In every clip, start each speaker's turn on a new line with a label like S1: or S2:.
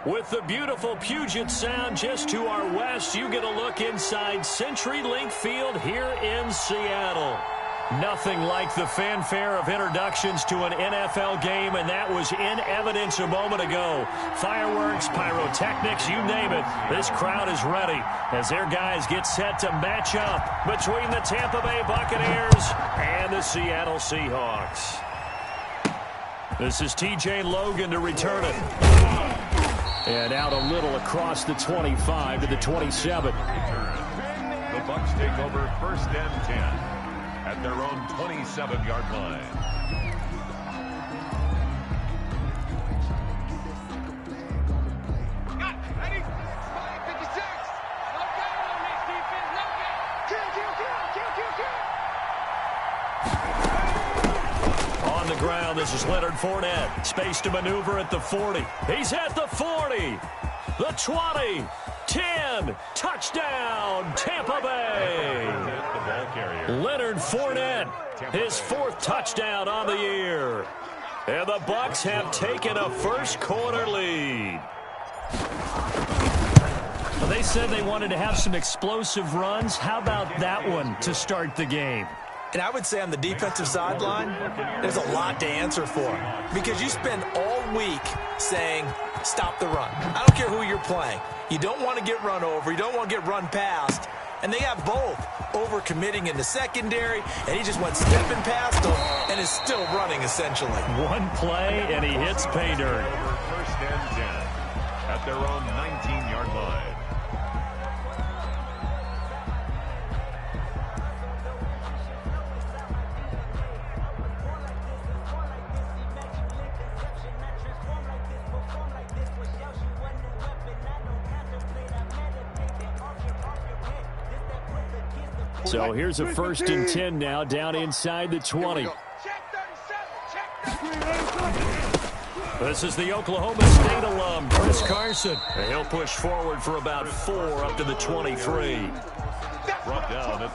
S1: With the beautiful Puget Sound just to our west, you get a look inside CenturyLink Field here in Seattle. Nothing like the fanfare of introductions to an NFL game, and that was in evidence a moment ago. Fireworks, pyrotechnics, you name it. This crowd is ready as their guys get set to match up between the Tampa Bay Buccaneers and the Seattle Seahawks. This is TJ Logan to return it. And out a little across the 25 to the 27.
S2: The Bucs take over 1st and 10 at their own 27-yard line.
S1: On the ground, this is Leonard Fournette. Space to maneuver at the 40. He's at the 40. The 20. 10. Touchdown, Tampa Bay. Leonard Fournette, his 4th touchdown on the year. And the Bucs have taken a first-quarter lead. Well, they said they wanted to have some explosive runs. How about that one to start the game?
S3: And I would say on the defensive sideline, there's a lot to answer for. Because you spend all week saying, stop the run. I don't care who you're playing. You don't want to get run over. You don't want to get run past. And they have both. Over-committing in the secondary, and he just went stepping past them and is still running, essentially.
S1: One play, and he hits pay dirt.
S2: 1st and 10 at their own 19-yard line.
S1: So here's a 1st and 10 now, down inside the 20. This is the Oklahoma State alum, Chris Carson. And he'll push forward for about 4 up to the 23.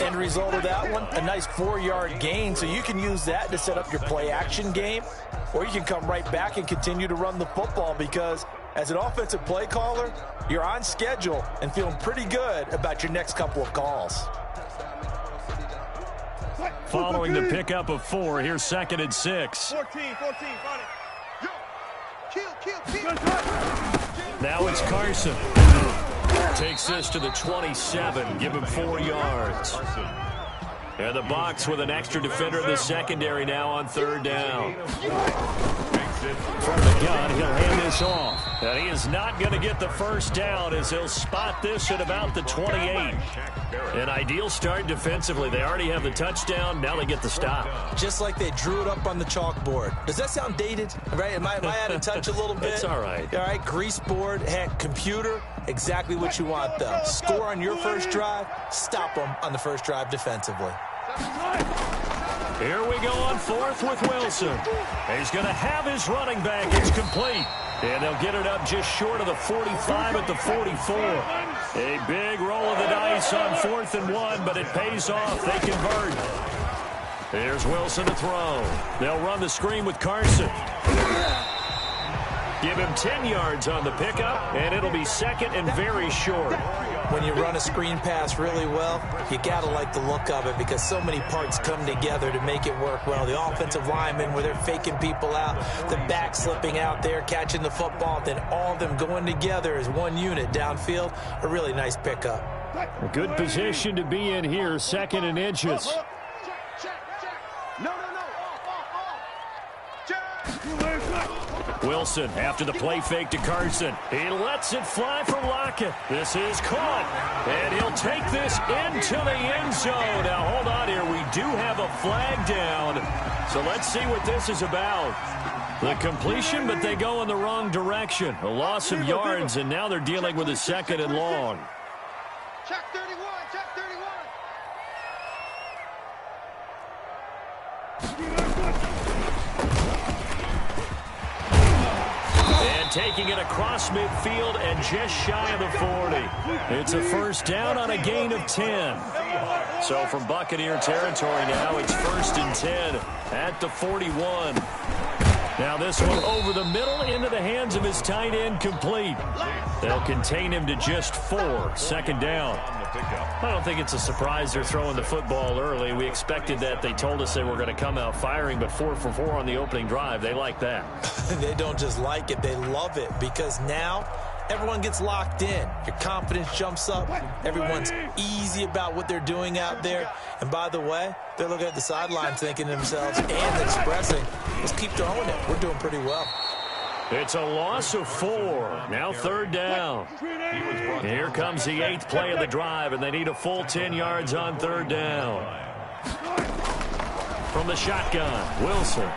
S3: End result of that one, a nice 4-yard gain, so you can use that to set up your play-action game, or you can come right back and continue to run the football because as an offensive play caller, you're on schedule and feeling pretty good about your next couple of calls.
S1: Following the pickup of 4, here's 2nd and 6.
S4: 14,
S1: Now it's Carson. Takes this to the 27, give him 4 yards. And the Bucs with an extra defender in the secondary now on 3rd down. From the gun, he'll hand this off. And he is not going to get the first down as he'll spot this at about the 28. An ideal start defensively. They already have the touchdown. Now they get the stop.
S3: Just like they drew it up on the chalkboard. Does that sound dated? Right? Am I out of touch a little bit?
S1: It's all right.
S3: All right, grease board, heck, computer, exactly what you want, though. Score on your first drive, stop them on the first drive defensively.
S1: Here we go on 4th with Wilson. He's going to have his running back. It's complete. And they'll get it up just short of the 45 at the 44. A big roll of the dice on 4th and 1, but it pays off. They convert. Here's Wilson to throw. They'll run the screen with Carson. Give him 10 yards on the pickup, and it'll be 2nd and very short.
S3: When you run a screen pass really well, you got to like the look of it because so many parts come together to make it work well. The offensive linemen where they're faking people out, the back slipping out there, catching the football, then all of them going together as one unit downfield. A really nice pickup.
S1: A good position to be in here, 2nd and inches. Wilson after the play fake to Carson. He lets it fly for Lockett. This is caught. And he'll take this into the end zone. Now, hold on here. We do have a flag down. So let's see what this is about. The completion, but they go in the wrong direction. A loss of yards, and now they're dealing with a 2nd and long.
S4: Check 31, check 31.
S1: And taking it across midfield and just shy of the 40. It's a first down on a gain of 10. So from Buccaneer territory now, it's 1st and 10 at the 41. Now this one over the middle into the hands of his tight end, complete. They'll contain him to just 4. Second down. I don't think it's a surprise they're throwing the football early. We expected that. They told us they were going to come out firing, but 4 for 4 on the opening drive. They like that.
S3: They don't just like it, they love it, because now everyone gets locked in. Your confidence jumps up. Everyone's easy about what they're doing out there. And by the way, they're looking at the sideline thinking to themselves and expressing, let's keep throwing it. We're doing pretty well.
S1: It's a loss of 4. Now third down. Here comes the 8th play of the drive, and they need a full 10 yards on third down. From the shotgun, Wilson.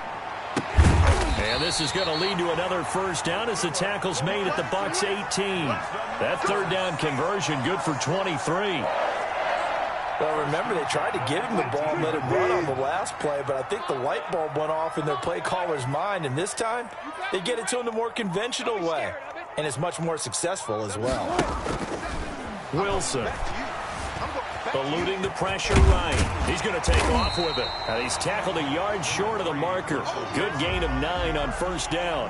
S1: And this is going to lead to another first down as the tackle's made at the Bucs 18. That third down conversion good for 23.
S3: Well, remember, they tried to give him the ball and let him run on the last play, but I think the light bulb went off in their play caller's mind, and this time they get it to him the more conventional way, and it's much more successful as well.
S1: Wilson. Eluding the pressure right. He's going to take off with it. And he's tackled a yard short of the marker. Good gain of 9 on first down.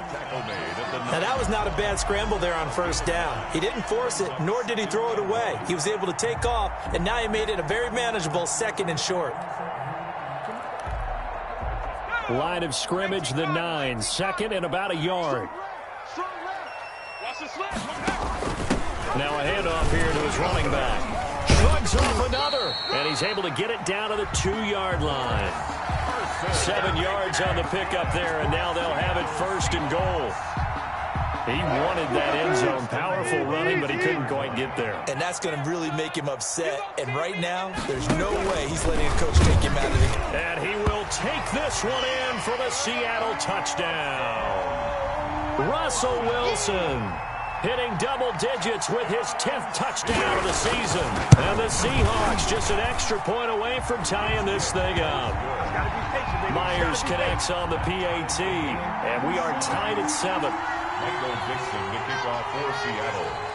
S3: Now, that was not a bad scramble there on first down. He didn't force it, nor did he throw it away. He was able to take off, and now he made it a very manageable 2nd and short.
S1: Line of scrimmage, the 9. 2nd and about a yard. Now a handoff here to his running back. Shrugs off another, and he's able to get it down to the 2-yard line. 7 yards on the pickup there, and now they'll have it 1st and goal. He wanted that end zone. Powerful running, but he couldn't quite get there.
S3: And that's going to really make him upset. And right now, there's no way he's letting a coach take him out of the game.
S1: And he will take this one in for the Seattle touchdown. Russell Wilson hitting double digits with his 10th touchdown of the season. And the Seahawks just an extra point away from tying this thing up. Myers connects on the PAT, and we are tied at 7.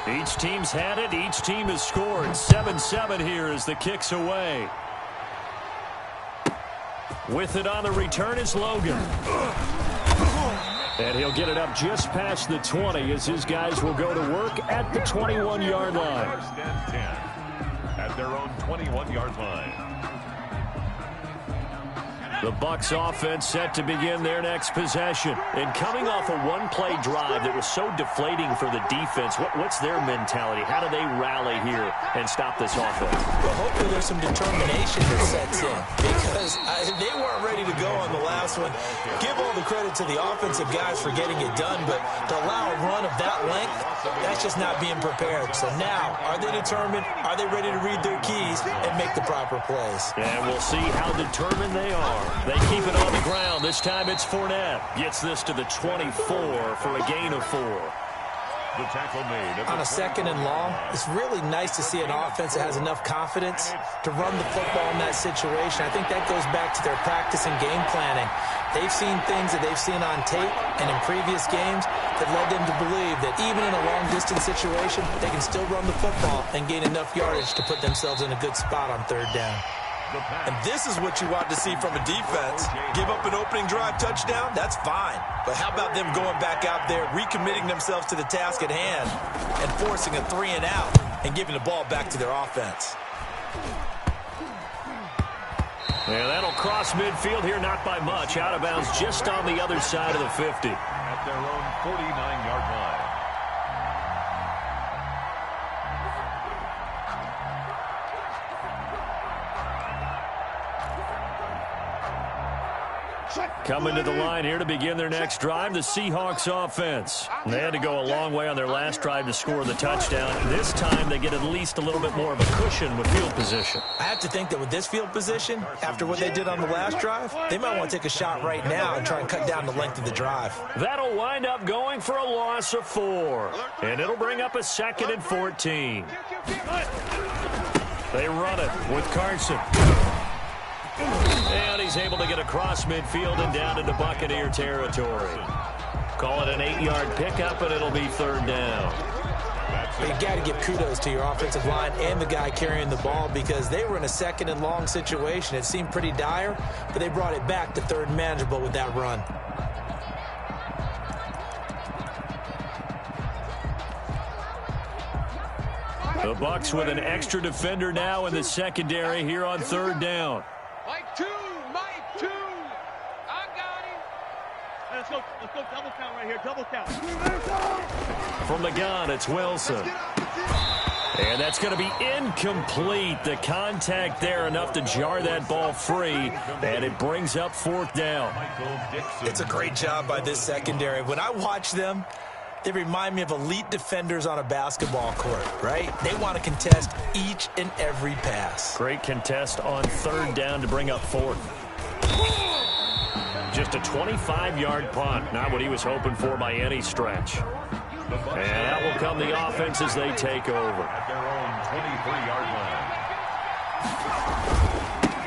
S1: Each team's had it. Each team has scored. 7-7 here as the kick's away. With it on the return is Logan. And he'll get it up just past the 20 as his guys will go to work at the 21-yard line.
S2: 1st and 10 at their own 21-yard line.
S1: The Bucs offense set to begin their next possession. And coming off a one-play drive that was so deflating for the defense, what's their mentality? How do they rally here and stop this offense?
S3: Well, hopefully there's some determination that sets in, because they weren't ready to go on the last one. Give all the credit to the offensive guys for getting it done, but to allow a run of that length, that's just not being prepared. So now, are they determined? Are they ready to read their keys and make the proper plays?
S1: And we'll see how determined they are. They keep it on the ground. This time it's Fournette. Gets this to the 24 for a gain of 4.
S2: The tackle made
S3: on a 2nd and long, it's really nice to see an offense that has enough confidence to run the football in that situation. I think that goes back to their practice and game planning. They've seen things that they've seen on tape and in previous games that led them to believe that even in a long-distance situation, they can still run the football and gain enough yardage to put themselves in a good spot on third down.
S5: And this is what you want to see from a defense. Give up an opening drive touchdown, that's fine. But how about them going back out there, recommitting themselves to the task at hand, and forcing a 3 and out and giving the ball back to their offense?
S1: Yeah, that'll cross midfield here, not by much. Out of bounds just on the other side of the 50.
S2: At their own 49-yard line.
S1: Coming to the line here to begin their next drive, the Seahawks offense. They had to go a long way on their last drive to score the touchdown. This time they get at least a little bit more of a cushion with field position.
S3: I have to think that with this field position, after what they did on the last drive, they might want to take a shot right now and try and cut down the length of the drive.
S1: That'll wind up going for a loss of 4. And it'll bring up a 2nd and 14. They run it with Carson. And he's able to get across midfield and down into Buccaneer territory. Call it an 8-yard pickup, and it'll be third down.
S3: You've got to give kudos to your offensive line and the guy carrying the ball, because they were in a 2nd and long situation. It seemed pretty dire, but they brought it back to 3rd and manageable with that run.
S1: The Bucs with an extra defender now in the secondary here on third down.
S4: Mike 2, Mike 2. I got him.
S6: Let's go double count right here, double count.
S1: From the gun, it's Wilson. And that's going to be incomplete. The contact there enough to jar that ball free, and it brings up fourth down.
S5: It's a great job by this secondary. When I watch them, they remind me of elite defenders on a basketball court, right? They want to contest each and every pass.
S1: Great contest on third down to bring up fourth. Just a 25-yard punt, not what he was hoping for by any stretch. And that will come the offense as they take over.
S2: At their own 23-yard line.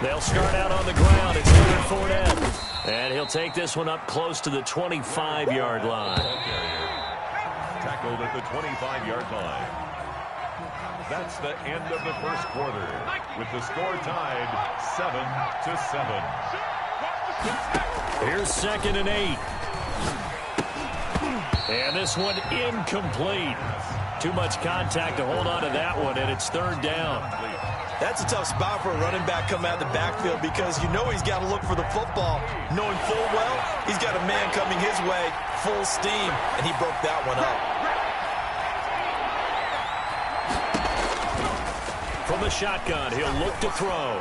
S1: They'll start out on the ground. It's Leonard Fournette. And he'll take this one up close to the 25-yard line.
S2: Tackled at the 25-yard line. That's the end of the first quarter, with the score tied 7-7.
S1: Here's 2nd and 8. And this one incomplete. Too much contact to hold on to that one, and it's third down.
S5: That's a tough spot for a running back coming out of the backfield because you know he's got to look for the football, knowing full well he's got a man coming his way, full steam, and he broke that one up.
S1: From the shotgun, he'll look to throw.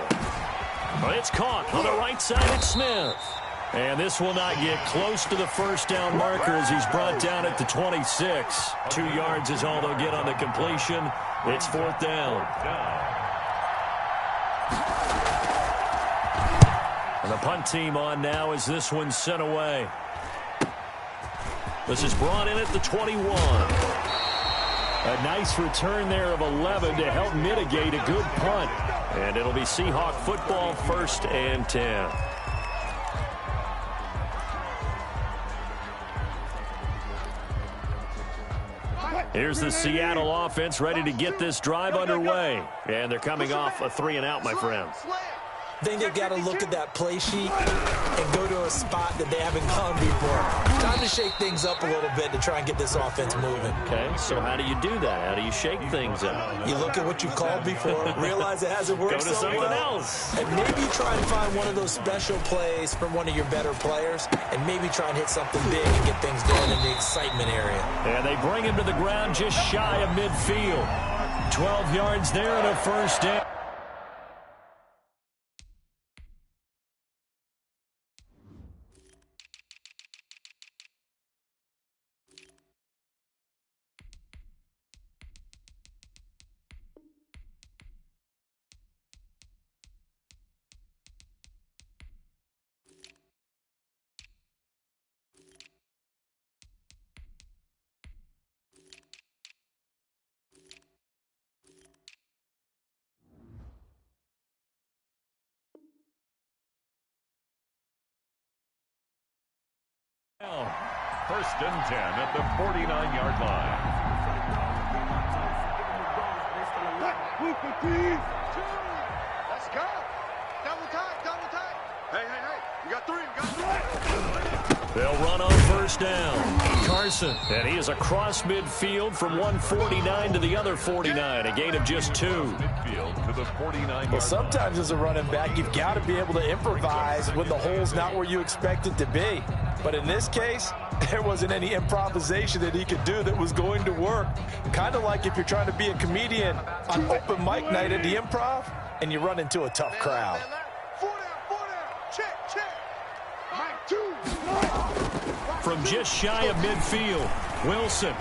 S1: But it's caught on the right side. It's Smith. And this will not get close to the first down marker as he's brought down at the 26. 2 yards is all they'll get on the completion. It's fourth down. And the punt team on now as this one's sent away. This is brought in at the 21. A nice return there of 11 to help mitigate a good punt. And it'll be Seahawk football, 1st and 10. Here's the Seattle offense ready to get this drive underway. And they're coming off a 3-and-out, my friends.
S5: I think they've got to look at that play sheet and go to a spot that they haven't gone before. Time to shake things up a little bit to try and get this offense moving.
S1: Okay, so how do you do that? How do you shake things up?
S5: You look at what you called before, realize it hasn't worked
S1: Go to
S5: so
S1: something
S5: well,
S1: else.
S5: and maybe try and find one of those special plays from one of your better players, and maybe try and hit something big and get things going in the excitement area.
S1: And they bring him to the ground just shy of midfield. 12 yards there and a first down.
S2: First and 10 at the 49-yard line.
S4: Let's go. Double time. Hey. You got 3.
S1: They'll run on first down. Carson, and he is across midfield from 149 to the other 49, a gain of just 2.
S2: Midfield to the 49-yard
S5: Well, sometimes as a running back, you've got to be able to improvise when the hole's not where you expect it to be. But in this case, there wasn't any improvisation that he could do that was going to work. Kind of like if you're trying to be a comedian on open mic night at the Improv and you run into a tough crowd.
S4: 4 down. Check. Mike 2.
S1: From just shy of midfield, Wilson.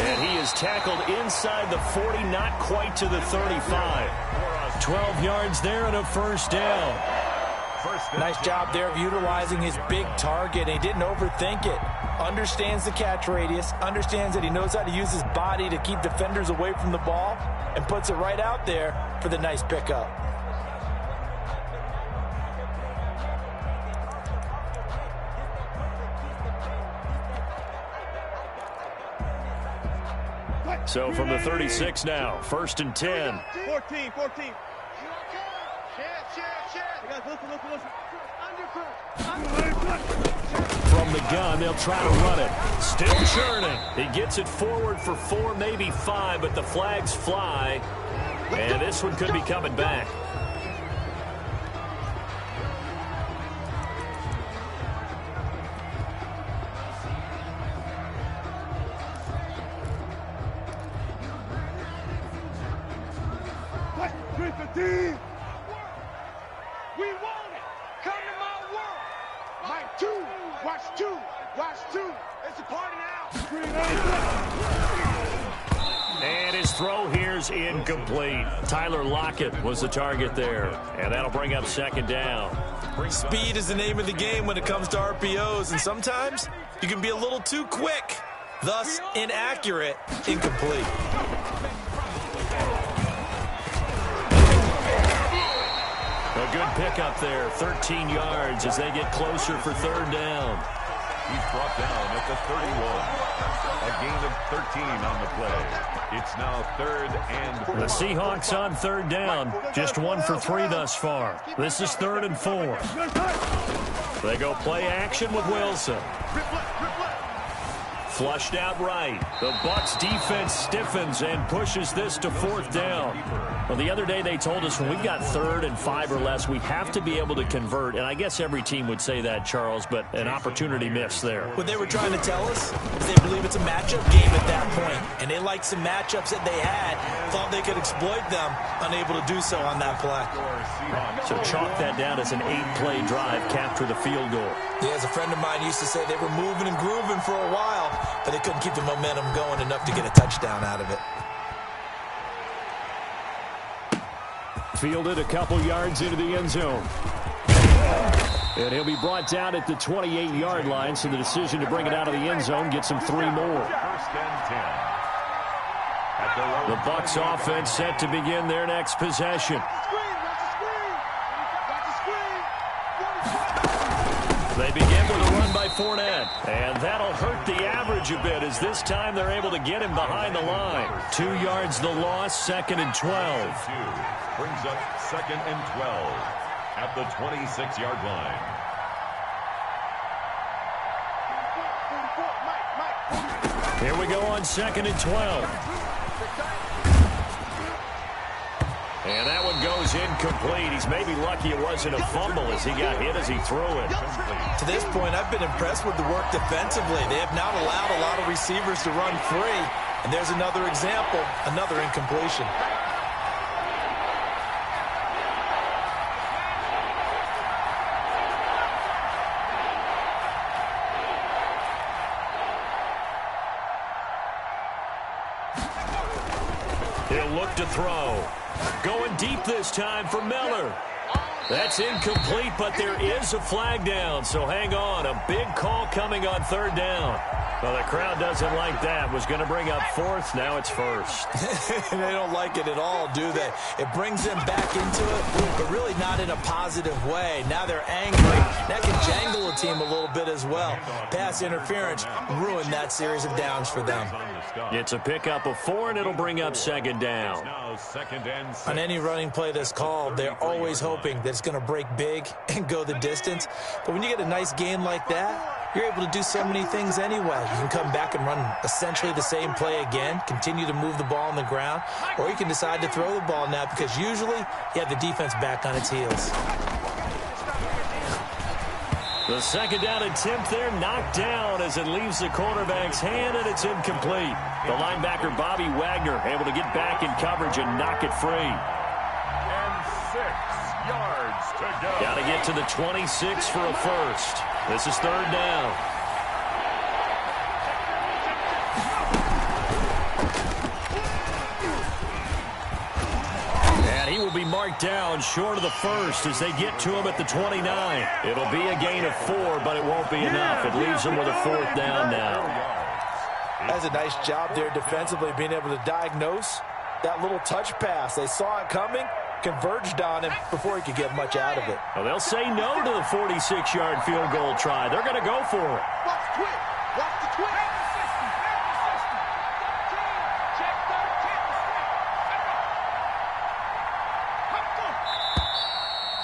S1: And he is tackled inside the 40, not quite to the 35. 12 yards there and a first down.
S5: Nice job there of utilizing his big target. He didn't overthink it. Understands the catch radius, understands that he knows how to use his body to keep defenders away from the ball, and puts it right out there for the nice pickup.
S1: So from the 36 now, 1st and 10.
S6: 14.
S4: Check.
S6: You guys, listen.
S4: Undercut.
S5: From
S1: from the gun. They'll try to run it. Still churning. He gets it forward for 4, maybe 5, but the flags fly. And this one could be coming back.
S4: We want it. Come to my world. Mike 2. Watch 2. Watch 2. It's a party now.
S1: And his throw here's incomplete. Tyler Lockett was the target there. And that'll bring up second down.
S5: Speed is the name of the game when it comes to RPOs, and sometimes you can be a little too quick, thus inaccurate, incomplete.
S1: A good pickup there, 13 yards as they get closer for third down.
S2: He's brought down at the 31. A gain of 13 on the play. It's now 3rd and 4.
S1: The Seahawks on third down, just 1 for 3 thus far. This is 3rd and 4. They go play action with Wilson. Flushed out right. The Bucs defense stiffens and pushes this to 4th down. Well, the other day they told us when we've got 3rd and 5 or less, we have to be able to convert. And I guess every team would say that, Charles, but an opportunity missed there.
S5: What they were trying to tell us is they believe it's a matchup game at that point. And they liked some matchups that they had, thought they could exploit them, unable to do so on that play.
S1: So chalk that down as an 8-play drive, capture the field goal.
S5: Yeah, as a friend of mine used to say, they were moving and grooving for a while, but they couldn't keep the momentum going enough to get a touchdown out of it.
S1: Fielded a couple yards into the end zone. And he'll be brought down at the 28-yard line, so the decision to bring it out of the end zone gets him 3 more.
S2: 1st and 10.
S1: The Bucs offense set to begin their next possession. They begin with a run by Fournette, and that'll hurt the average a bit as this time they're able to get him behind the line. 2 yards the loss, 2nd and 12.
S2: Brings up 2nd and 12 at the 26-yard line.
S1: Here we go on 2nd and 12. And that one goes incomplete. He's maybe lucky it wasn't a fumble as he got hit as he threw it.
S5: To this point, I've been impressed with the work defensively. They have not allowed a lot of receivers to run free. And there's another example, another incompletion.
S1: He'll look to throw. Going deep this time for Miller. That's incomplete, but there is a flag down, so hang on. A big call coming on 3rd down. Well, the crowd doesn't like that. Was going to bring up 4th. Now it's 1st.
S5: They don't like it at all, do they? It brings them back into it, but really not in a positive way. Now they're angry. That can jangle a team a little bit as well. Pass interference ruined that series of downs for them.
S1: It's a pickup of 4, and it'll bring up 2nd down.
S5: On any running play that's called, they're always hoping that it's going to break big and go the distance. But when you get a nice gain like that, you're able to do so many things anyway. You can come back and run essentially the same play again, continue to move the ball on the ground, or you can decide to throw the ball now because usually you have the defense back on its heels.
S1: The 2nd down attempt there knocked down as it leaves the quarterback's hand, and it's incomplete. The linebacker, Bobby Wagner, able to get back in coverage and knock it free.
S2: And 6 yards to go.
S1: Got to get to the 26 for a first. This is 3rd down. And he will be marked down short of the first as they get to him at the 29. It'll be a gain of 4, but it won't be enough. It leaves them with a 4th down now.
S5: That's a nice job there defensively, being able to diagnose that little touch pass. They saw it coming, converged on him before he could get much out of it.
S1: Well, they'll say no to the 46-yard field goal try. They're going to go for it.
S4: Watch the twist. Watch the twist.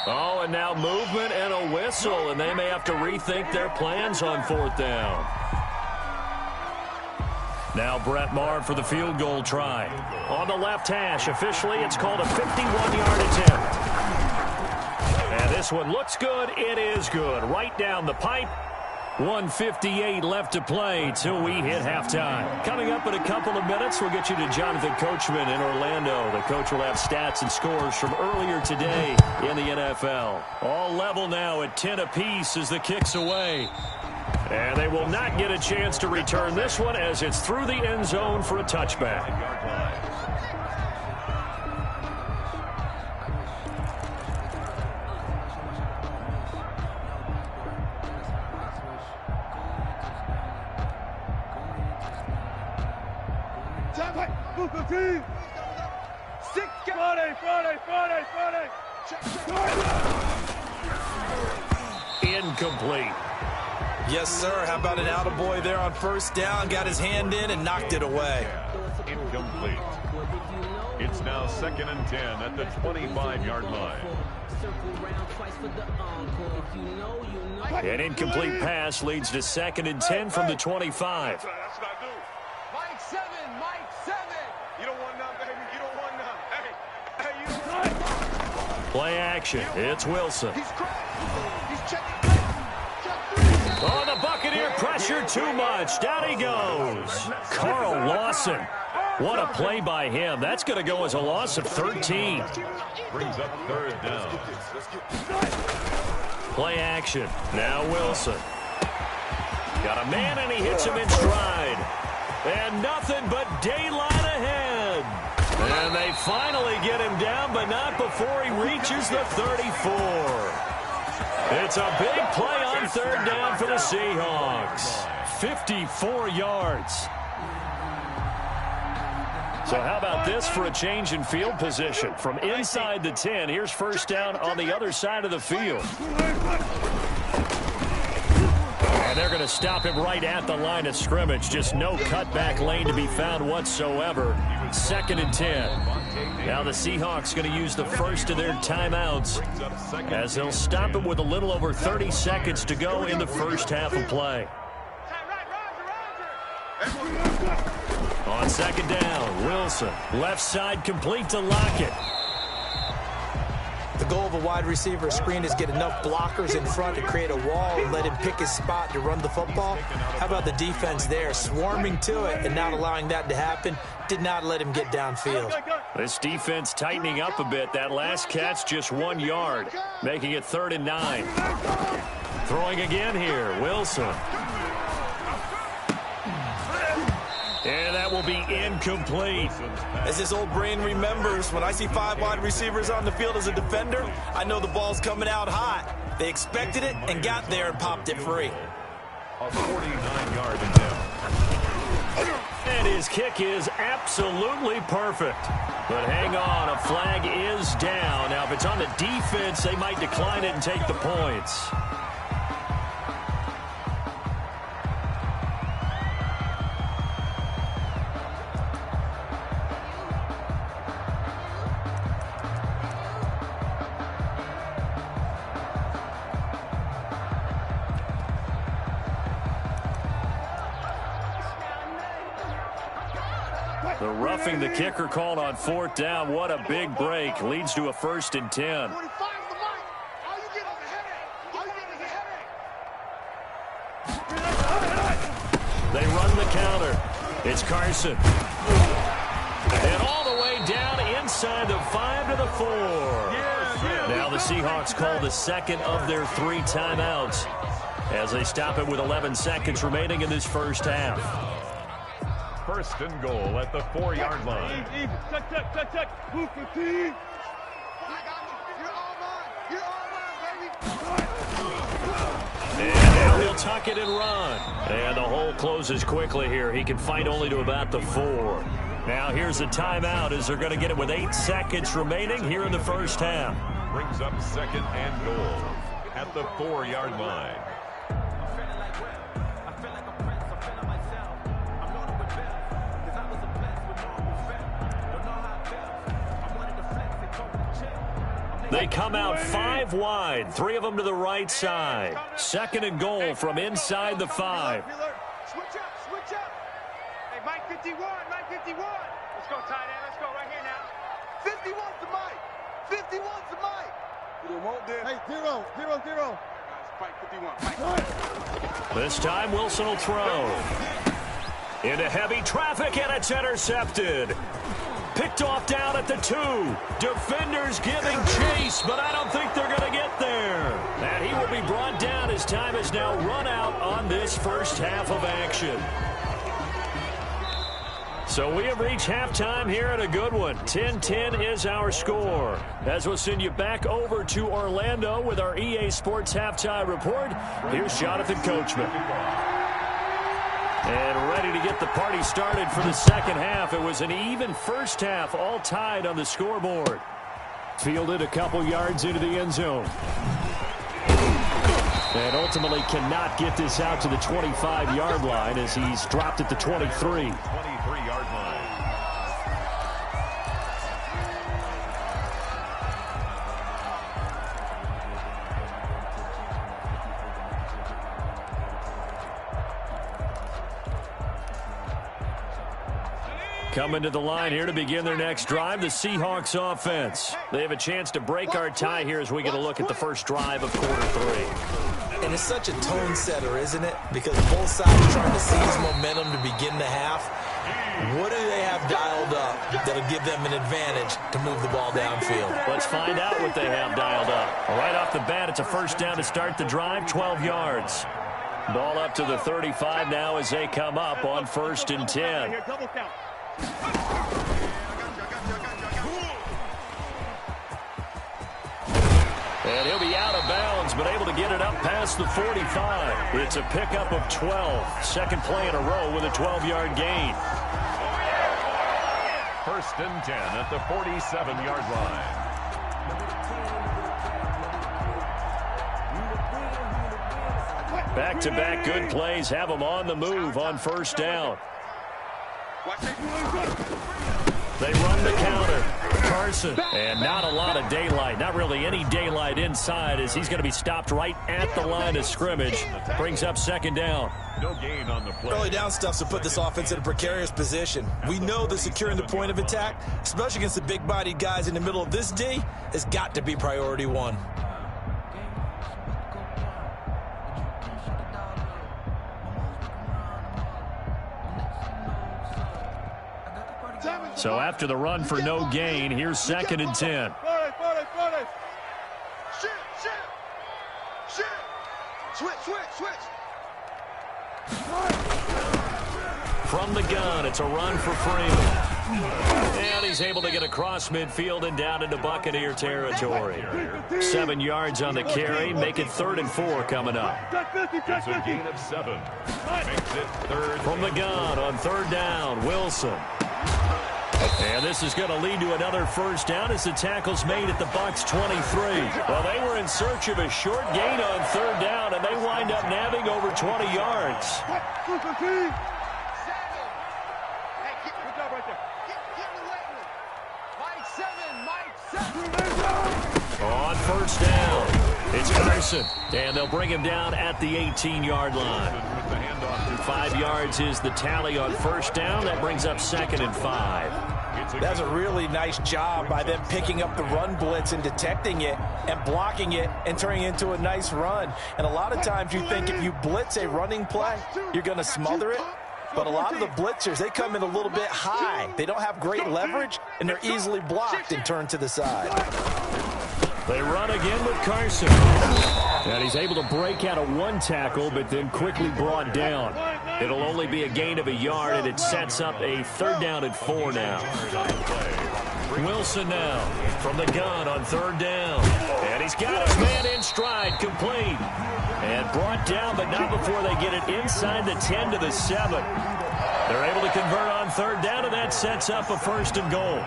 S1: Oh, and And now movement and a whistle, and they may have to rethink their plans on 4th down. Now Brett Maher for the field goal try. On the left hash, officially it's called a 51-yard attempt. And this one looks good. It is good. Right down the pipe. 1:58 left to play till we hit halftime. Coming up in a couple of minutes, we'll get you to Jonathan Coachman in Orlando. The coach will have stats and scores from earlier today in the NFL. All level now at 10 apiece as the kick's away. And they will not get a chance to return this one as it's through the end zone for a touchback. Incomplete.
S5: Yes, sir. How about an attaboy there on 1st down? Got his hand in and knocked it away.
S2: Incomplete. It's now 2nd and 10 at the 25-yard line.
S1: An incomplete pass leads to 2nd and 10 from the 25.
S4: That's what I do. Mike 7, Mike 7. You don't want none, baby. You don't want none. Hey, you don't want none.
S1: Play action. It's Wilson.
S4: He's cracked. He's checking.
S1: Oh, the Buccaneer pressure too much. Down he goes. Carl Lawson. What a play by him. That's going to go as a loss of 13.
S2: Brings up 3rd down.
S1: Play action. Now Wilson. Got a man and he hits him in stride. And nothing but daylight ahead. And they finally get him down, but not before he reaches the 34. It's a big play on 3rd down for the Seahawks. 54 yards. So how about this for a change in field position? From inside the 10, here's 1st down on the other side of the field. And they're going to stop him right at the line of scrimmage. Just no cutback lane to be found whatsoever. 2nd and 10. Now the Seahawks going to use the first of their timeouts as they'll stop him with a little over 30 seconds to go in the first half of play. On 2nd down, Wilson. Left side complete to Lockett.
S5: The goal of a wide receiver screen is get enough blockers in front to create a wall and let him pick his spot to run the football. How about the defense there, swarming to it and not allowing that to happen? Did not let him get downfield.
S1: This defense tightening up a bit. That last catch just 1 yard, making it 3rd and 9. Throwing again here, Wilson. And that will be incomplete.
S5: As his old brain remembers, when I see 5 wide receivers on the field as a defender, I know the ball's coming out hot. They expected it and got there and popped it free.
S2: A 49-yard attempt.
S1: And his kick is absolutely perfect. But hang on, a flag is down. Now, if it's on the defense, they might decline it and take the points. The roughing the kicker called on 4th down. What a big break. Leads to a 1st and 10. They run the counter. It's Carson. And all the way down inside the 5 to the 4. Now the Seahawks call the 2nd of their 3 timeouts as they stop it with 11 seconds remaining in this first half.
S2: 1st and goal at the 4-yard line.
S1: And now he'll tuck it and run. And the hole closes quickly here. He can fight only to about the 4. Now here's a timeout as they're going to get it with 8 seconds remaining here in the first half.
S2: Brings up 2nd and goal at the 4-yard line.
S1: They come out 5 wide, 3 of them to the right side. 2nd and goal from inside the 5.
S4: Switch up, switch up. Hey, Mike 51, Mike 51. Let's go, tight end. Let's go right here now. 51's the Mike. 51's the Mike. Hey, 0, 0, 0. Fight 51.
S1: This time Wilson will throw. Into heavy traffic, and it's intercepted. Picked off down at the 2. Defenders giving chase, but I don't think they're going to get there. And he will be brought down as time has now run out on this first half of action. So we have reached halftime here at a good one. 10-10 is our score. As we'll send you back over to Orlando with our EA Sports Halftime Report, here's Jonathan Coachman. And ready to get the party started for the second half. It was an even first half, all tied on the scoreboard. Fielded a couple yards into the end zone. And ultimately cannot get this out to the 25-yard line as he's dropped at the 23.
S2: 23-yard line.
S1: Coming to the line here to begin their next drive, the Seahawks offense. They have a chance to break our tie here as we get a look at the first drive of quarter 3.
S5: And it's such a tone setter, isn't it? Because both sides are trying to seize momentum to begin the half. What do they have dialed up that'll give them an advantage to move the ball downfield?
S1: Let's find out what they have dialed up. Right off the bat, it's a first down to start the drive, 12 yards. Ball up to the 35 now as they come up on 1st and 10.
S6: Double count.
S1: And he'll be out of bounds, but able to get it up past the 45. It's a pickup of 12. Second play in a row with a 12-yard gain.
S2: 1st and 10 at the 47-yard line.
S1: Back-to-back good plays have them on the move on first down. They run the counter. Carson. And not a lot of daylight. Not really any daylight inside as he's going to be stopped right at the line of scrimmage. Brings up 2nd down.
S2: No gain on the play.
S5: Early down stuff to put this offense in a precarious position. We know that securing the point of attack, especially against the big-bodied guys in the middle of this D, has got to be priority 1.
S1: So after the run for no gain, here's 2nd and 10.
S4: Switch.
S1: From the gun, it's a run for Freeman. And he's able to get across midfield and down into Buccaneer territory. 7 yards on the carry, make it 3rd and 4 coming up.
S2: It's a gain of 7. Makes it 3rd.
S1: From the gun on 3rd down, Wilson. And this is going to lead to another first down as the tackle's made at the Bucs 23. Well, they were in search of a short gain on 3rd down, and they wind up nabbing over 20 yards. On 1st down, it's Carson, and they'll bring him down at the 18-yard line. 5 yards is the tally on 1st down. That brings up 2nd and 5.
S5: That's a really nice job by them picking up the run blitz and detecting it and blocking it and turning it into a nice run. And a lot of times you think if you blitz a running play, you're going to smother it. But a lot of the blitzers, they come in a little bit high. They don't have great leverage, and they're easily blocked and turned to the side.
S1: They run again with Carson. And he's able to break out of 1 tackle, but then quickly brought down. It'll only be a gain of a yard, and it sets up a 3rd down and 4 now. Wilson now from the gun on 3rd down. And he's got his man in stride, complete. And brought down, but not before they get it inside the 10 to the 7. They're able to convert on 3rd down, and that sets up a 1st and goal.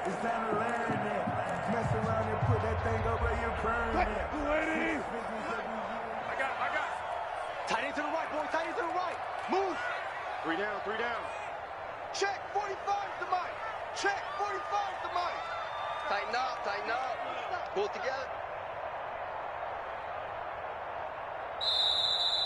S4: It's time to learn that. Mess around and put that thing over your burn. I got it. Tight end to the right, boy. Tight end to the right. Move. 3 down, 3 down. Check. 45's the mic. Check. 45's the mic.
S7: Tighten up, tighten up. Pull it together.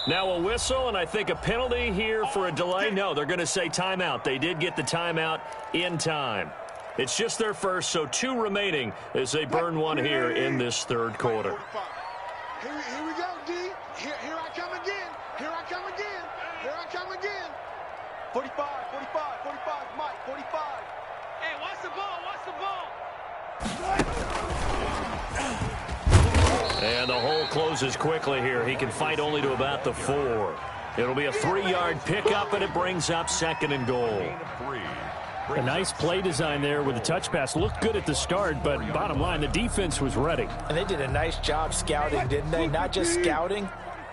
S1: Now a whistle, and I think a penalty here for a delay. No, they're going to say timeout. They did get the timeout in time. It's just their first, so 2 remaining as they burn one here in this third quarter.
S4: Here we go, D. Here I come again. Here I come again. Here I come again. 45, Mike, 45.
S6: Hey, watch the ball, watch the ball.
S1: And the hole closes quickly here. He can fight only to about the 4. It'll be a 3-yard pickup, and it brings up 2nd and goal.
S8: A nice play design there with the touch pass. Looked good at the start, but bottom line, the defense was ready.
S3: And they did a nice job scouting, didn't they? Not just scouting,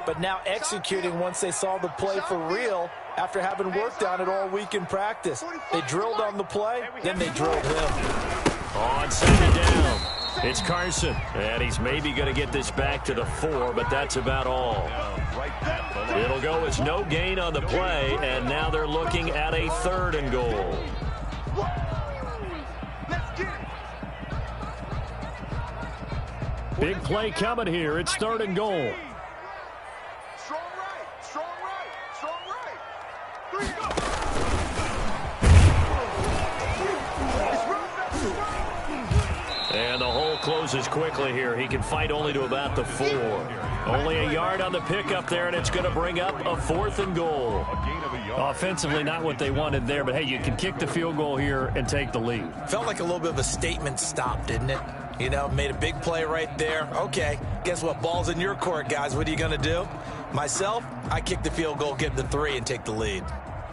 S3: but now executing once they saw the play for real after having worked on it all week in practice. They drilled on the play, then they drilled him.
S1: On 2nd down, it's Carson. And he's maybe going to get this back to the 4, but that's about all. It'll go as no gain on the play, and now they're looking at a 3rd and goal.
S8: Big play coming here. It's 3rd and goal.
S4: Strong right. 3 go.
S1: And the hole closes quickly here. He can fight only to about the 4. Only a yard on the pickup there, and it's going to bring up a 4th and goal.
S8: Offensively, not what they wanted there, but hey, you can kick the field goal here and take the lead.
S3: Felt like a little bit of a statement stop, didn't it? You know, made a big play right there. Okay, guess what? Ball's in your court, guys. What are you going to do? Myself, I kick the field goal, get the 3, and take the lead.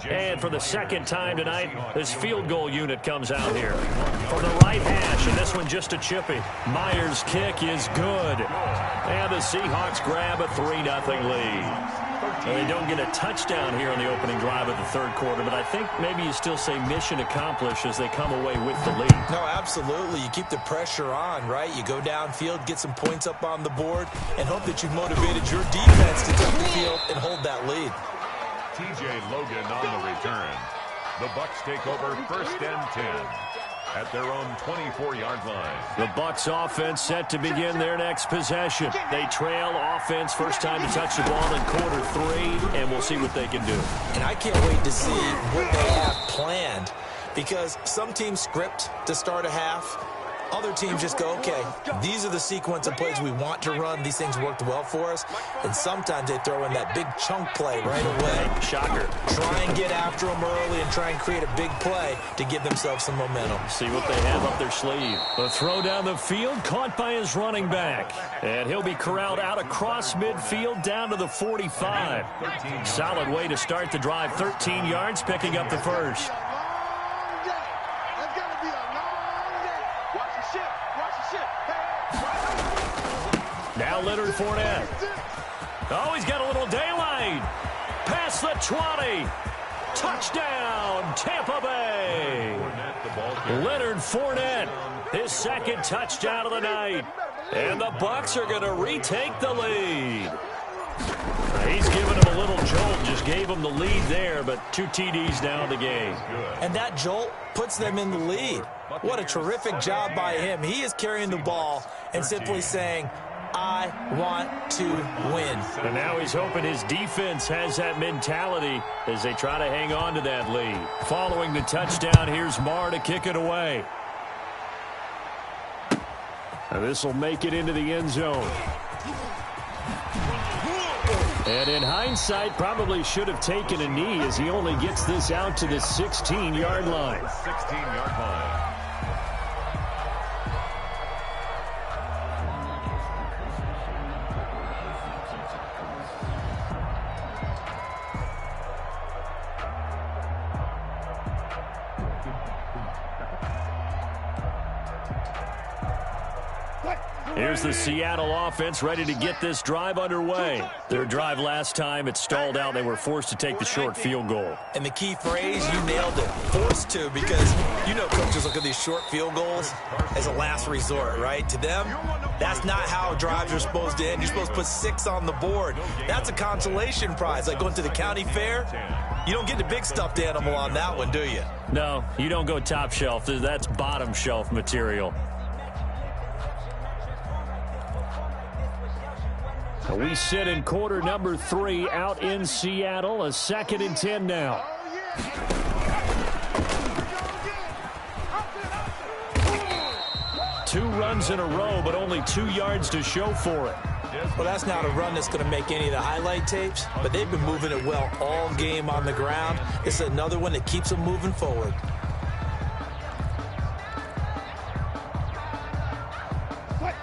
S1: And for the 2nd time tonight, this field goal unit comes out here. From the right hash, and this one just a chippy. Myers' kick is good. And the Seahawks grab a 3-0 lead. And they don't get a touchdown here on the opening drive of the 3rd quarter, but I think maybe you still say mission accomplished as they come away with the lead.
S3: No, absolutely. You keep the pressure on, right? You go downfield, get some points up on the board, and hope that you've motivated your defense to take the field and hold that lead.
S2: TJ Logan on the return. The Bucs take over 1st and 10 at their own 24-yard line.
S1: The Bucs offense set to begin their next possession. They trail offense first time to touch the ball in quarter 3, and we'll see what they can do.
S3: And I can't wait to see what they have planned, because some teams script to start a half. Other teams just go, okay, these are the sequence of plays we want to run. These things worked well for us. And sometimes they throw in that big chunk play right away.
S1: Shocker.
S3: Try and get after them early and try and create a big play to give themselves some momentum.
S1: See what they have up their sleeve. The throw down the field, caught by his running back. And he'll be corralled out across midfield down to the 45. Solid way to start the drive. 13 yards, picking up the first. Now Leonard Fournette. Oh, he's got a little daylight. Past the 20. Touchdown, Tampa Bay. Leonard Fournette, his 2nd touchdown of the night. And the Bucs are going to retake the lead. He's giving him a little jolt, just gave him the lead there, but 2 TDs now in the game.
S3: And that jolt puts them in the lead. What a terrific job by him. He is carrying the ball and simply saying, I want to win.
S1: And now he's hoping his defense has that mentality as they try to hang on to that lead. Following the touchdown, here's Marr to kick it away. And this will make it into the end zone. And in hindsight, probably should have taken a knee as he only gets this out to the 16-yard line.
S2: 16-yard line.
S1: Here's the Seattle offense ready to get this drive underway. Their drive last time, it stalled out. They were forced to take the short field goal.
S5: And the key phrase, you nailed it, forced to, because you know coaches look at these short field goals as a last resort, right? To them, that's not how drives are supposed to end. You're supposed to put 6 on the board. That's a consolation prize, like going to the county fair. You don't get the big stuffed animal on that one, do you?
S1: No, you don't go top shelf. That's bottom shelf material. We sit in quarter number 3 out in Seattle. A 2nd and 10 now. Two runs in a row, but only 2 yards to show for it.
S5: Well, that's not a run that's going to make any of the highlight tapes, but they've been moving it well all game on the ground. It's another one that keeps them moving forward.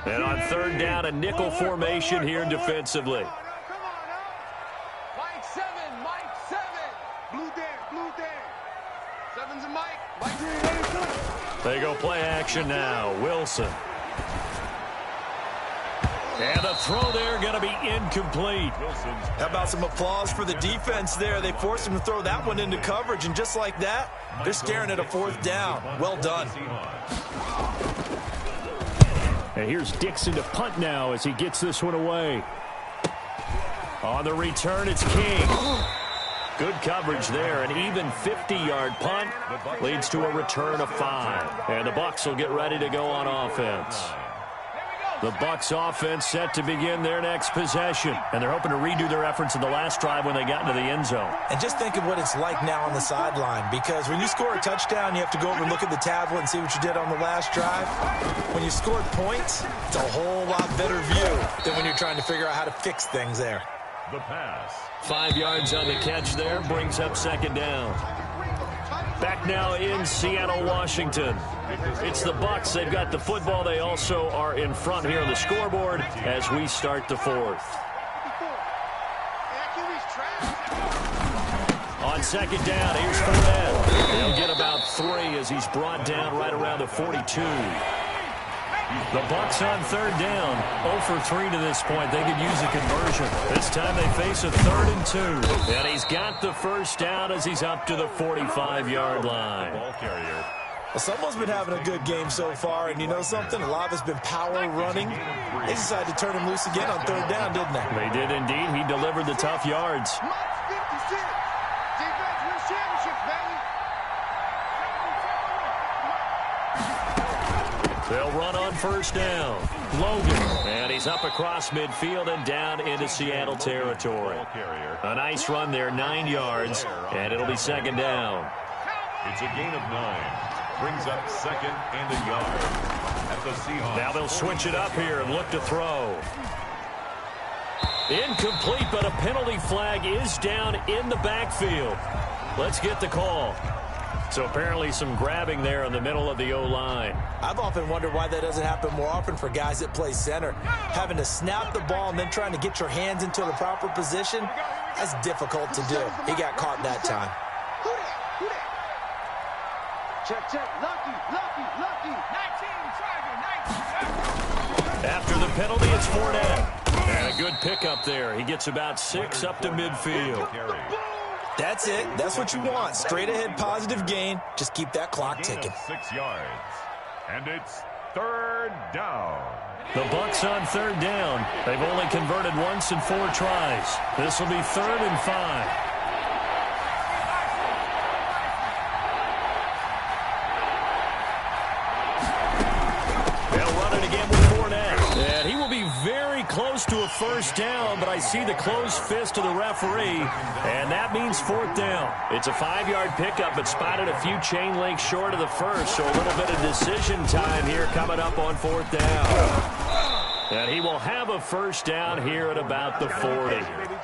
S1: And on 3rd down, a nickel formation here defensively.
S6: Mike 7, Mike 7.
S4: Blue Dan.
S6: 7's a Mike.
S1: They go play action now. Wilson. And the throw there going to be incomplete.
S5: How about some applause for the defense there? They forced him to throw that one into coverage, and just like that, they're staring at a 4th down. Well done.
S8: And here's Dixon to punt now as he gets this one away.
S1: On the return, it's King. Good coverage there. An even 50-yard punt leads to a return of 5. And the Bucs will get ready to go on offense. The Bucs offense set to begin their next possession. And they're hoping to redo their efforts in the last drive when they got into the end zone.
S5: And just think of what it's like now on the sideline, because when you score a touchdown, you have to go over and look at the tablet and see what you did on the last drive. When you scored points, it's a whole lot better view than when you're trying to figure out how to fix things there.
S2: The pass.
S1: 5 yards on the catch there, brings up 2nd down. Back now in Seattle, Washington. It's the Bucs. They've got the football. They also are in front here on the scoreboard as we start the 4th. On 2nd down, here's Fournette. He'll get about 3 as he's brought down right around the 42. The Bucs on 3rd down. 0 for 3 to this point. They could use a conversion. This time they face a 3rd and 2. And he's got the 1st down as he's up to the 45-yard line.
S2: Ball carrier.
S5: Well, someone's been having a good game so far, and you know something? A lot of it's been power running. They decided to turn him loose again on 3rd down, didn't they?
S1: They did indeed. He delivered the tough yards.
S4: Mike 56. Defense wins championships, baby.
S1: They'll run on 1st down. Logan. And he's up across midfield and down into Seattle territory. A nice run there, 9 yards, and it'll be 2nd down.
S2: It's a gain of 9. Brings up 2nd and a yard. At the Seahawks.
S1: Now they'll switch it up here and look to throw. Incomplete, but a penalty flag is down in the backfield. Let's get the call. So apparently some grabbing there in the middle of the O-line.
S5: I've often wondered why that doesn't happen more often for guys that play center. Having to snap the ball and then trying to get your hands into the proper position, that's difficult to do. He got caught that time.
S4: Who that? Check. Lucky. 19, Charger, 19.
S1: After the penalty, it's Fournette. And a good pickup there. He gets about 6 up to midfield.
S5: That's it. That's what you want. Straight ahead, positive gain. Just keep that clock ticking.
S2: 6 yards. And it's 3rd down.
S1: The Bucs on 3rd down. They've only converted once in 4 tries. This will be 3rd and 5. Close to a 1st down, but I see the closed fist of the referee, and that means 4th down. It's a 5-yard pickup, but spotted a few chain links short of the 1st, so a little bit of decision time here coming up on 4th down. And he will have a 1st down here at about the 40.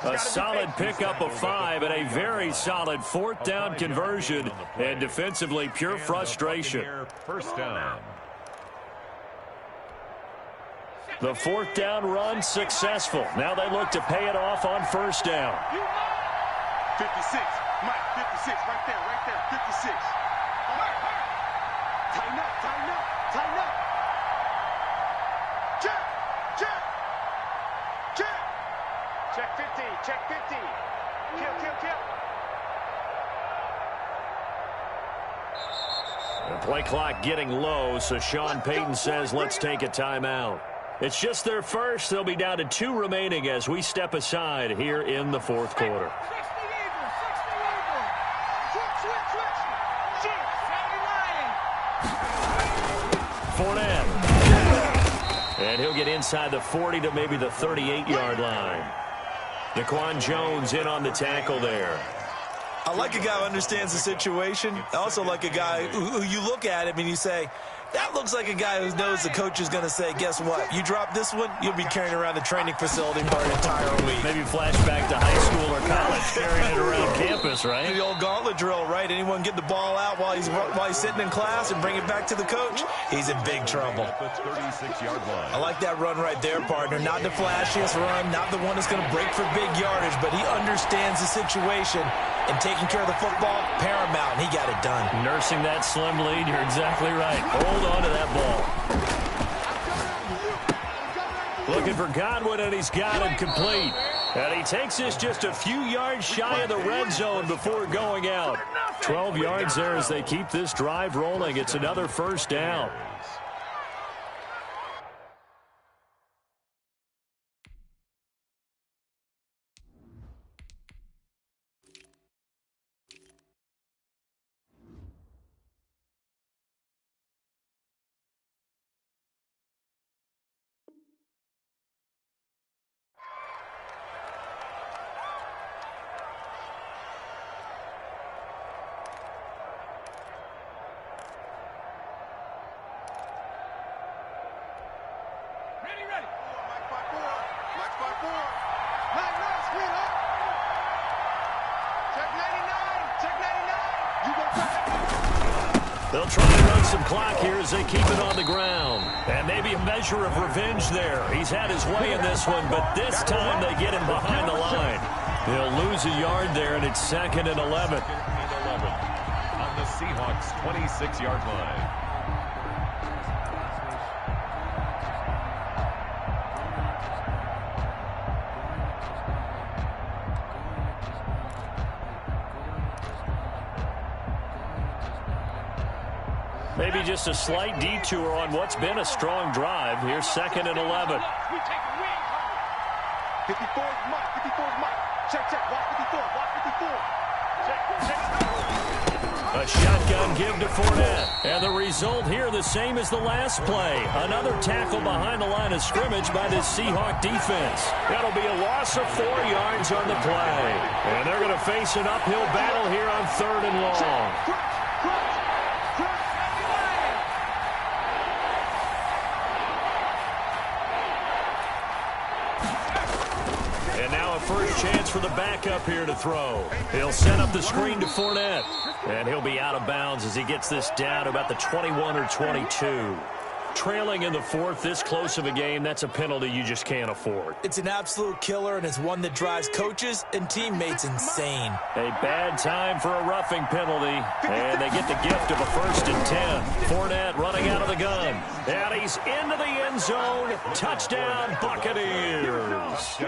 S1: A solid pickup of 5 and a very solid 4th down conversion, and defensively pure frustration.
S2: 1st down.
S1: The 4th down run successful. Now they look to pay it off on 1st down.
S4: 56. Mike, 56. Right there. 56. Tighten up. Check. check 50. Kill, kill, kill.
S1: The play clock getting low, so Sean Payton says let's take a timeout. It's just their first. They'll be down to 2 remaining as we step aside here in the fourth quarter. Fournette. And he'll get inside the 40 to maybe the 38-yard line. Daquan Jones in on the tackle there.
S5: I like a guy who understands the situation. I also like a guy who you look at him and you say, that looks like a guy who knows the coach is going to say, guess what? You drop this one, you'll be carrying around the training facility for an entire week.
S1: Maybe flashback to high school or college, carrying it around campus, right?
S5: The old gauntlet drill, right? Anyone get the ball out while he's sitting in class and bring it back to the coach? He's in big trouble. I like that run right there, partner. Not the flashiest run, not the one that's going to break for big yardage, but he understands the situation, and taking care of the football, paramount, and he got it done.
S1: Nursing that slim lead, you're exactly right. Hold on to that ball. Looking for Godwin, and he's got him complete. And he takes this just a few yards shy of the red zone before going out. 12 yards there as they keep this drive rolling. It's another first down. They'll try to run some clock here as they keep it on the ground. And maybe a measure of revenge there. He's had his way in this one, but this time they get him behind the line. They'll lose a yard there, and it's 2nd and 11.
S2: On the Seahawks' 26-yard line.
S1: Maybe just a slight detour on what's been a strong drive. Here's 2nd and 11.
S4: 54 is Mike. 54 is Mike. Check, check. Watch 54. Watch 54. Check, check.
S1: A shotgun give to Fournette. And the result here the same as the last play. Another tackle behind the line of scrimmage by this Seahawk defense. That'll be a loss of 4 yards on the play. And they're going to face an uphill battle here on 3rd and long. First chance for the backup here to throw. He'll set up the screen to Fournette. And he'll be out of bounds as he gets this down about the 21 or 22. Trailing in the 4th, this close of a game, that's a penalty you just can't afford.
S5: It's an absolute killer, and it's one that drives coaches and teammates insane.
S1: A bad time for a roughing penalty, and they get the gift of a 1st and 10. Fournette running out of the gun. And he's into the end zone. Touchdown, Buccaneers.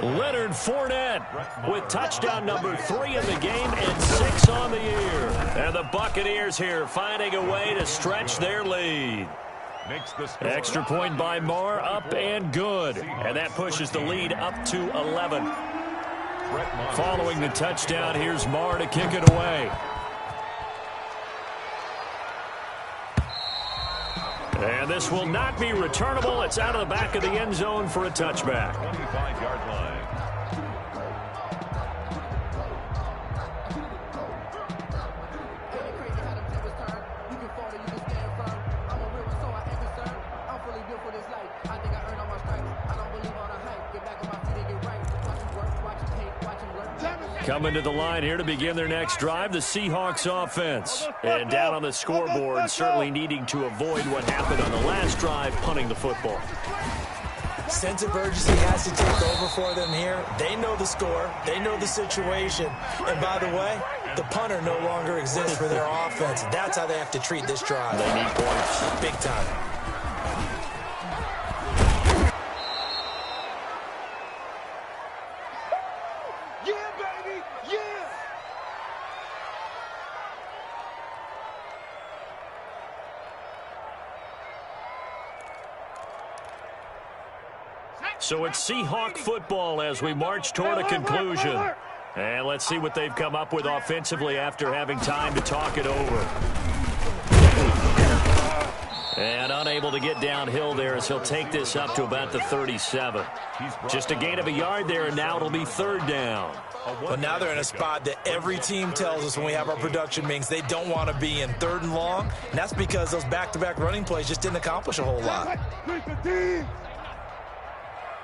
S1: Leonard Fournette with touchdown number 3 in the game and 6 on the year. And the Buccaneers here finding a way to stretch their lead. Extra point by Marr, up and good. And that pushes the lead up to 11. Following the touchdown, here's Marr to kick it away. And this will not be returnable. It's out of the back of the end zone for a touchback.
S2: 25-yard line.
S1: Coming to the line here to begin their next drive, the Seahawks offense. And down on the scoreboard, certainly needing to avoid what happened on the last drive, punting the football.
S5: Sense of urgency has to take over for them here. They know the score. They know the situation. And by the way, the punter no longer exists for their offense. That's how they have to treat this drive.
S1: They need points.
S5: Big time.
S1: So it's Seahawk football as we march toward a conclusion. And let's see what they've come up with offensively after having time to talk it over. And unable to get downhill there as he'll take this up to about the 37. Just a gain of a yard there, and now it'll be third down.
S5: Well, now they're in a spot that every team tells us when we have our production meetings they don't want to be in, third and long. And that's because those back-to-back running plays just didn't accomplish a whole lot.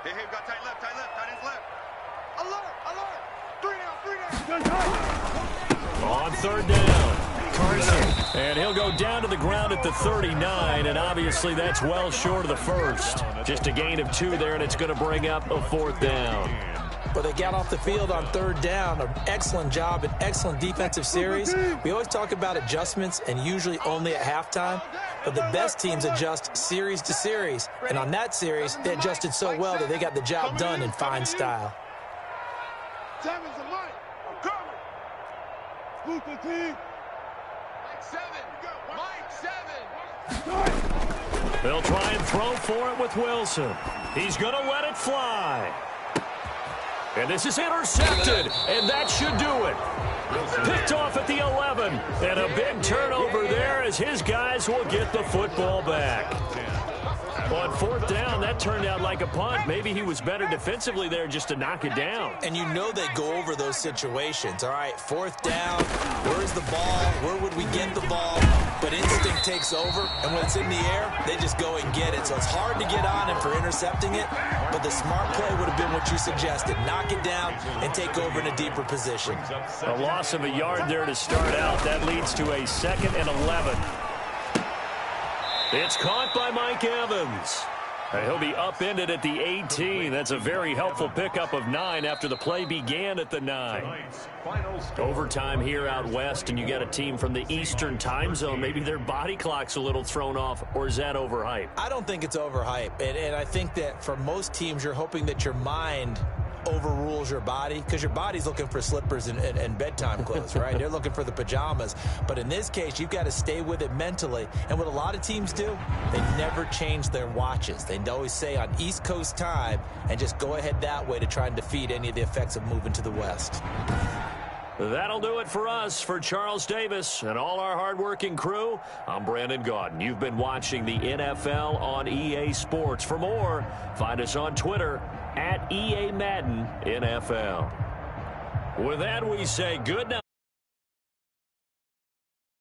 S4: Hey, we got tight left, tight ends left. Alert! 3 down.
S1: On third down, Carson. And he'll go down to the ground at the 39, and obviously that's well short of the first. Just a gain of 2 there, and it's going to bring up a fourth down.
S5: But they got off the field on third down. An excellent job, an excellent defensive series. We always talk about adjustments, and usually only at halftime. But the best teams adjust series to series. And on that series, they adjusted so well that they got the job done in fine style.
S4: Seven's a Mike. I'm coming. Who's the team?
S6: Mike 7. Mike 7.
S1: They'll try and throw for it with Wilson. He's going to let it fly. And this is intercepted, and that should do it. Picked off at the 11, and a big turnover there as his guys will get the football back. On fourth down, that turned out like a punt. Maybe he was better defensively there just to knock it down.
S5: And you know they go over those situations. All right, fourth down, where's the ball? Where would we get the ball? But instinct takes over, and when it's in the air, they just go and get it. So it's hard to get on him for intercepting it, but the smart play would have been what you suggested. Knock it down and take over in a deeper position.
S1: A loss of a yard there to start out. That leads to a 2nd and 11. It's caught by Mike Evans. And he'll be upended at the 18. That's a very helpful pickup of 9 after the play began at the 9. Overtime here out west, and you got a team from the Eastern time zone. Maybe their body clock's a little thrown off, or is that overhyped?
S5: I don't think it's overhyped. And I think that for most teams, you're hoping that your mind overrules your body because your body's looking for slippers and bedtime clothes, right? They're looking for the pajamas. But in this case, you've got to stay with it mentally. And what a lot of teams do, they never change their watches. They always say on East Coast time and just go ahead that way to try and defeat any of the effects of moving to the West.
S1: That'll do it for us. For Charles Davis and all our hardworking crew, I'm Brandon Gaudin. You've been watching the NFL on EA Sports. For more, find us on Twitter @EA Madden NFL. With that, we say good night.